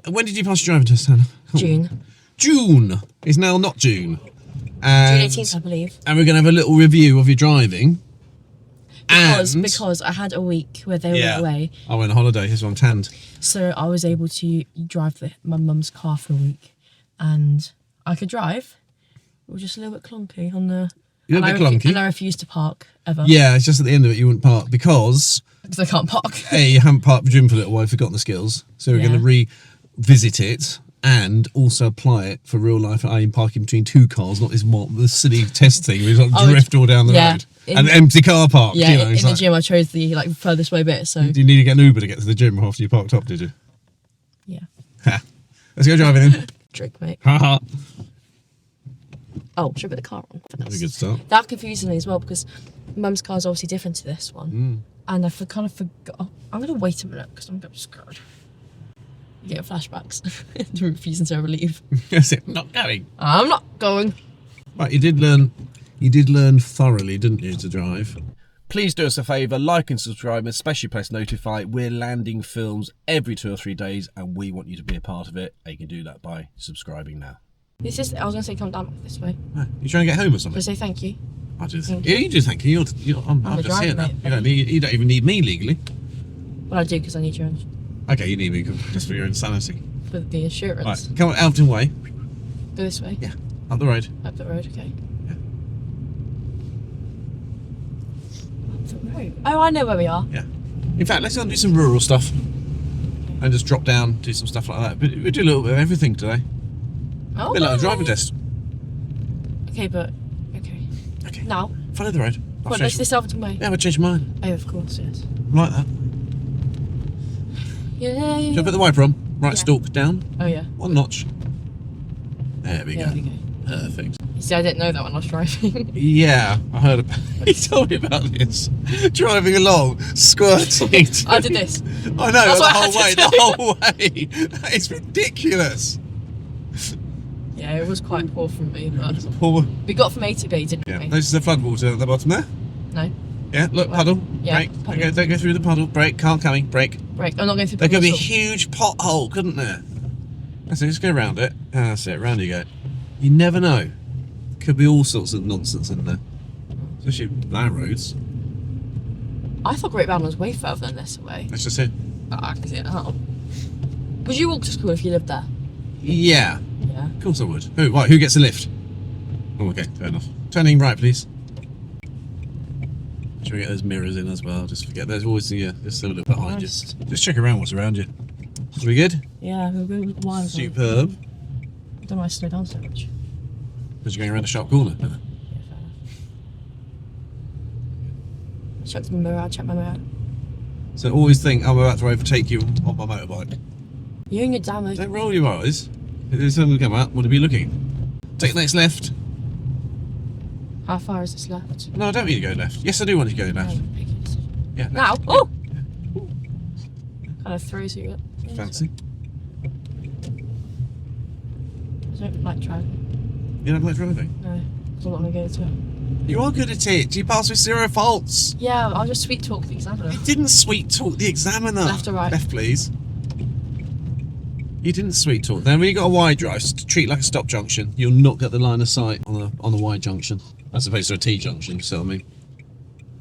When did you pass your driving test, Hannah? June. June is now not June. June 18th, I believe. And we're going to have a little review of your driving. Because I had a week where they were away. I went on holiday, here's why I'm tanned. So I was able to drive my mum's car for a week. And I could drive. It was just a little bit clunky on the... A little bit clunky? And I refused to park, ever. Yeah, it's just at the end of it you wouldn't park because I can't park. You haven't parked the gym for a little while, you've forgotten the skills. So we're going to revisit it and also apply it for real life. I am parking between two cars, not the silly test thing where you drift all down the road. An empty car park. Yeah, in the gym I chose the furthest way bit. So do you need to get an Uber to get to the gym after you parked up, did you? Yeah. Let's go driving then. Drink, mate. Ha. Oh, should I put the car on? That's a good start. That confused me as well because mum's car is obviously different to this one. And I kind of forgot. I'm going to wait a minute because I'm a bit scared. You get flashbacks. Refusing to ever leave. That's it. Not going. I'm not going. Right, you did learn thoroughly, didn't you, to drive? Please do us a favour, like and subscribe, and especially press notify. We're landing films every 2 or 3 days, and we want you to be a part of it. And you can do that by subscriring now. I was going to say come down this way. Oh, you trying to get home or something? To say thank you. I do thank you. You do thank you. I'm just here now. You don't even need me legally. Well, I do because I need your Okay, you need me just for your insanity. For the insurance. Right, come on, Elton Way. Go this way? Yeah, up the road. Up the road, okay. Yeah. Up the road? Oh, I know where we are. Yeah. In fact, let's go and do some rural stuff. And just drop down, do some stuff like that. But we do a little bit of everything today. Oh, a bit like a driving test. Okay, but... Okay. Now? Follow the road. What, that's this Elton Way? Yeah, I've changed mine. Oh, of course, yes. Like that. Yeah. Do you put the wiper on? Right, stalk down. Oh, yeah. 1 notch. There we go. There we go. Perfect. You see, I didn't know that when I was driving. Yeah, I heard about he told me about this. Driving along, squirting. I did this. I know, the whole way. That is ridiculous. Yeah, it was quite poor from me, but Poor. we got from A to B, didn't we? This is the floodwater at the bottom there. No. Yeah, look, puddle. Yeah, brake. puddle. Don't go through the puddle. Brake, car coming. Brake. I'm not going through There could be a puddles. huge pothole, couldn't there? That's it, just go around it. That's it, round you go. You never know. Could be all sorts of nonsense in there. Especially land roads. I thought Great Barton was way further than this away. That's just it. I can see it now. Would you walk to school if you lived there? Yeah. Yeah. Of course I would. Who gets a lift? Oh, okay, fair enough. Turning right, please. Should we get those mirrors in as well? Just forget there's always just a little bit behind you. Just check around what's around you. Are we good? Yeah, we're wild. Superb. I don't know why I slow down so much. Because you're going around a sharp corner. Yeah, fair enough. Check my mirror out, check my mirror out. So always think I'm about to overtake you on my motorbike. You're in your damage. Don't roll your eyes. If there's something come out, want to be looking. Take the next left. How far is this left? No, I don't need to go left. Yes, I do want to go left. Oh, pick it. Yeah. Now? Left. Oh! Yeah. Kind of throws you. Fancy. I don't like driving. You don't like driving? No, because I'm not going to go to it. You are good at it. You pass with 0 faults. Yeah, I'll just sweet talk the examiner. You didn't sweet talk the examiner. Left or right? Left, please. You didn't sweet talk. Then when you got a wide drive, treat it like a stop junction. You'll not get the line of sight on the wide junction, as opposed to a T junction. You see what I mean?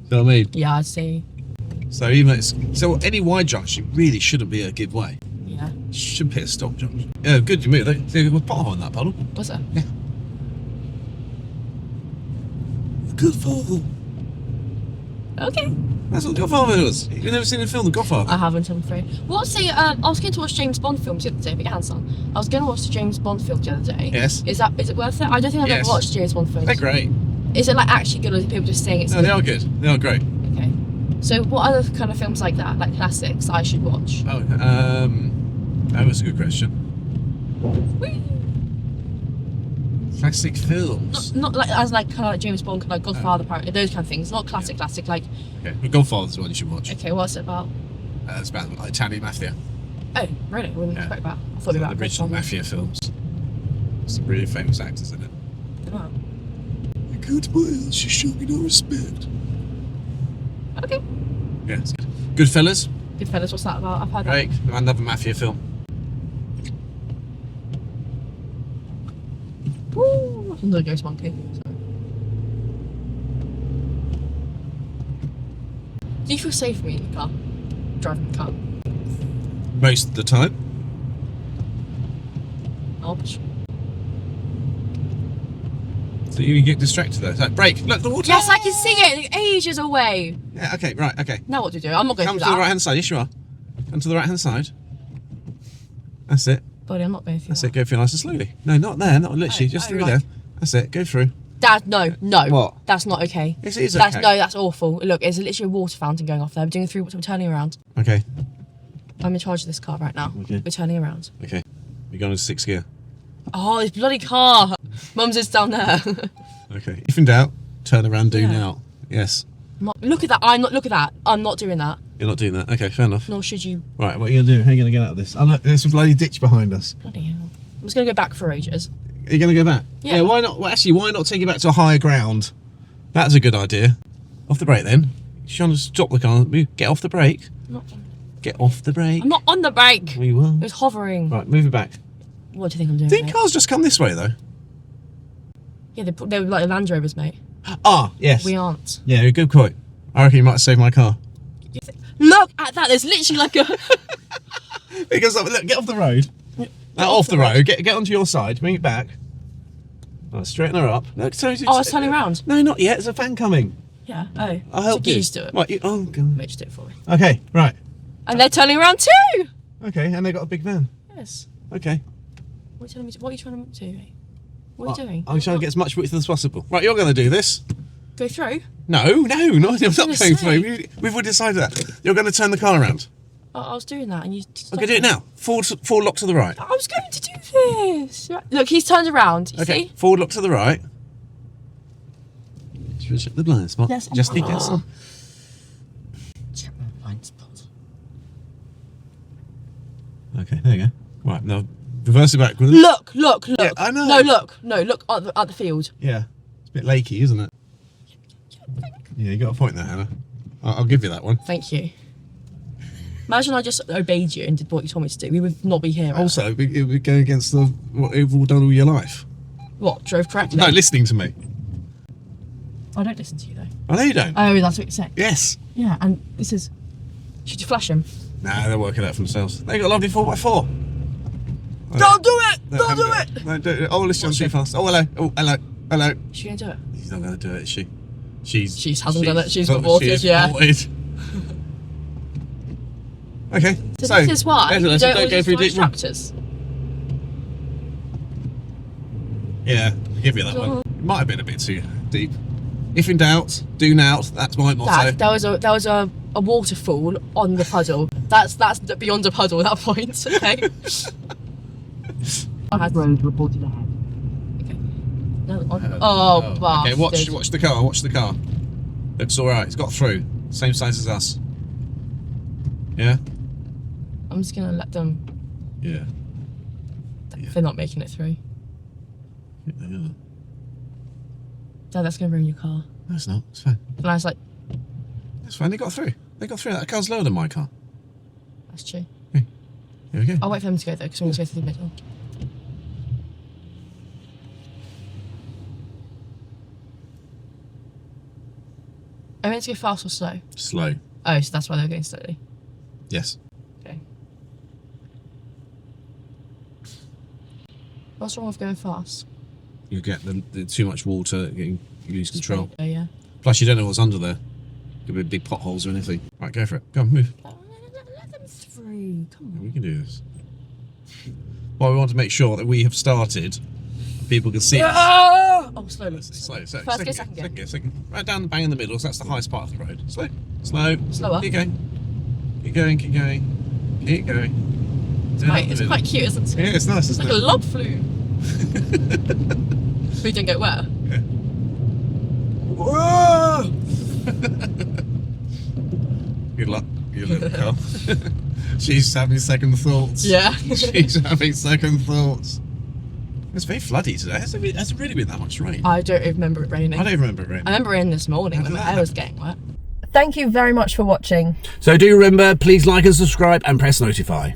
See what I mean? Yeah, I see. So so any wide junction really shouldn't be a give way. Yeah. Should be a stop junction. Yeah, good you moved. There's a pothole in that puddle. Was it? Yeah. The Godfather. Okay. That's what Godfather was. You've never seen the film The Godfather? I haven't, I'm afraid. What's the, I was going to watch James Bond films the other day, big hands on. I was going to watch the James Bond film the other day. Yes. Is it worth it? I don't think I've ever watched James Bond films. They're great. Is it like actually good or are people just saying it's No, they are good. They are great. Okay. So what other kind of films like that, like classics, I should watch? Oh, that was a good question. Whee! Classic films. Not like as like kind of like James Bond, kind of like Godfather, apparently, those kind of things. Not classic, like. Okay, The Godfather's the one you should watch. Okay, what's it about? It's about like, Italian mafia. Oh, really? I wouldn't expect that. I thought So about the original mafia films. Some really famous actors in it. Oh. You go to my house, you show me no respect. Okay. Yeah, it's good. Goodfellas. Goodfellas, what's that about? I've heard Great. Another mafia film. I'm the ghost monkey. So. Do you feel safe for me in the car? Driving the car? Most of the time. Ouch. So you get distracted there. So brake. Look, the water. Yes, I can see it ages away. Yeah, okay, right, okay. Now what do you do? I'm not going Come through to that. the right hand side. Yes, you are. Come to the right hand side. That's it. Buddy, I'm not going through That's that. it. Go through nice and slowly. No, not there. Not literally. Just through there. That's it. Go through. Dad, no. What? That's not okay. Yes, it is That's, okay. No, that's awful. Look, it's literally a water fountain going off there. We're doing we're turning around. Okay. I'm in charge of this car right now. Okay. We're turning around. Okay. You're going into 6th gear. Oh, this bloody car. Mum's is down there. Okay. If in doubt, turn around, do now. Yes. Look at that. I'm not doing that. You're not doing that. Okay, fair enough. Nor should you. Right, what are you going to do? How are you going to get out of this? Oh, look, there's a bloody ditch behind us. Bloody hell. I'm just going to go back for ages. Are you going to go back? Yeah. Why not? Well, actually, why not take it back to a higher ground? That's a good idea. Off the brake then. You're trying to stop the car. Get off the brake. Get off the brake. I'm not on the brake. We will. It was hovering. Right, move it back. What do you think I'm doing? Didn't mate? cars just come this way though? Yeah, they were like Land Rovers, mate. Ah, yes. We aren't. Yeah, good point. I reckon you might save my car. Look at that. There's literally like a. Because look, get off the road. Off the road. Get onto your side. Bring it back. Right, straighten her up. Look, I was turning around. No, not yet. There's a fan coming. Yeah. Oh. I'll help you. Just do it. Right, oh god. Mate, just do it for me. Okay, right. And they're turning around too. Okay, and they got a big van. Yes. Okay. What are you trying to do, mate? What are you doing? I'm trying to get as much width as possible. Right, you're going to do this. Go through. No, I'm not gonna going say. through. We've already decided that. You're going to turn the car around. I was doing that, and you. Okay, do it now. Forward lock to the right. I was going to do this. Look, he's turned around. You Okay, see? forward lock to the right. Should we check the blind spot? Yes. Just in case. Check my blind spot. Okay, there you go. Right, now reverse it backwards. Look. Yeah, I know. No, look at the field. Yeah, it's a bit lakey, isn't it? Yeah, you got a point there, Hannah. I'll give you that one. Thank you. Imagine I just obeyed you and did what you told me to do. We would not be here. Also, it would go against what you've all done all your life. What? Drove correctly? No, listening to me. I don't listen to you though. I know you don't. Oh, that's what you're saying. Yes. Yeah, and this is. Should you flash him? Nah, they'll work it out for themselves. They got a lovely 4x4. Don't do it! No, Don't do no, it! No, do it. Oh, listen, too fast. Oh, hello. Oh, hello. Hello. Is she gonna do it? She's not going to do it, is she? She hasn't done it. She's aborted, yeah. Aborted. Okay, So this is why you don't don't go always through follow deep run. instructors. Yeah, I'll give you that one. It might have been a bit too deep. If in doubt, do now. That's my motto. Dad, there was a waterfall on the puddle. That's beyond a puddle at that point. Okay. Road reported ahead. Okay. No, oh, bastard. Okay, watch the car. Watch the car. Looks all right. It's got through. Same size as us. Yeah. I'm just gonna let them. Yeah. They're not making it through. Yeah. Dad, that's gonna ruin your car. No, it's not. It's fine. And I was like, It's fine. They got through. They got through. That car's lower than my car. that's true. Here we go. I'll wait for them to go though, because I'm gonna go through the middle. Are we meant to go fast or slow? Slow. Oh, so that's why they're going slowly. Yes. Okay. What's wrong with going fast? You get the too much water, you lose control. Oh yeah. Plus, you don't know what's under there. Could be big potholes or anything. Right, go for it. Go on, move. Let them through. Come on. We can do this. Well, we want to make sure that we have started. People can see us. Oh, slowly. Slow. First gear, second gear. Second. Right down the bang in the middle, so that's the highest part of the road. Slow. Slower. Keep going. Keep going. Keep going. It's quite cute, isn't it? Yeah, it's nice, It's isn't like it? a log flume. We didn't get wet. Yeah. Whoa! Good luck, you little car. She's having second thoughts. Yeah. She's having second thoughts. It's very floody today. Hasn't really been that much rain. I don't even remember it raining. I don't remember it raining. I remember it in this morning when my hair was getting wet. Thank you very much for watching. So do remember, please like and subscribe and press notify.